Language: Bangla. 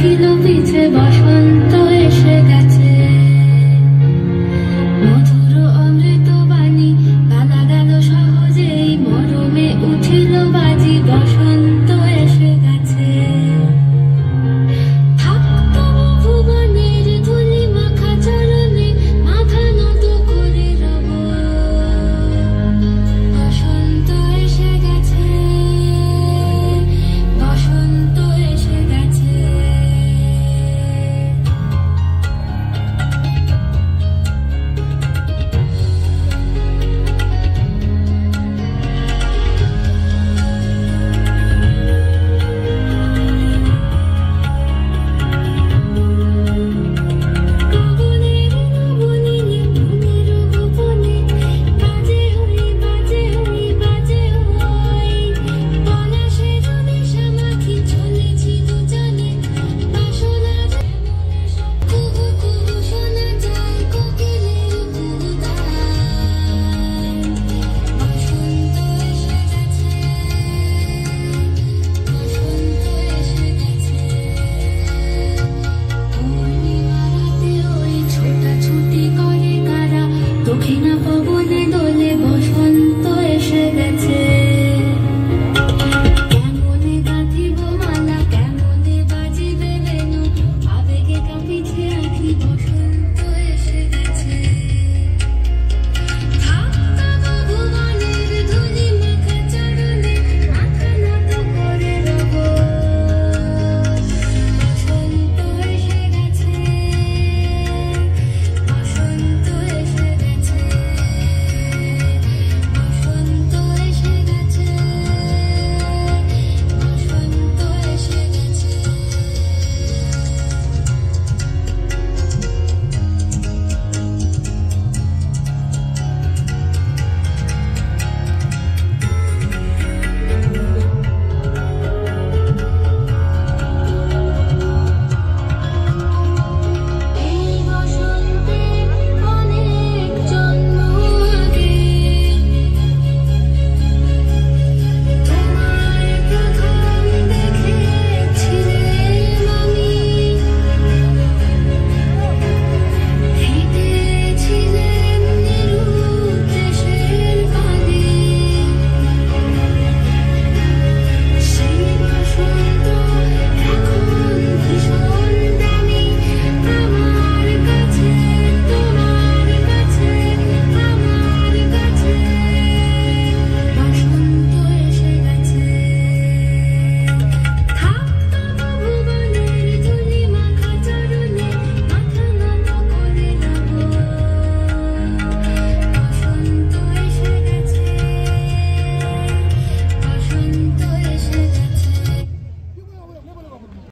উঠিল পিছে বসন্ত এসে গেছে। মধুর অমৃত বাণী গালা গেল সহজেই, মরমে উঠিল বাজি বসন্ত এসে গেছে। থাকতো ভুবনের ধুলি মাখা চরণে, মাথা নত করে রব। বসন্ত এসে গেছে, বসন্ত এসে গেছে। গগনের নবনীনে মনের গোপনে, বাজে হই বাজে হই বাজে হই। পলাশের নেশামাখি চলেছি দুজনে, বাসনা যেমন সব কুহু কুহু শোনা যায় কোকিলের কুহুতান। বসন্ত এসে গেছে, বসন্ত এসে গেছে। পূর্ণিমা রাতে ওই ছোটাছুটি করে কারা, দক্ষিণা পবনে দোলে বসন্ত।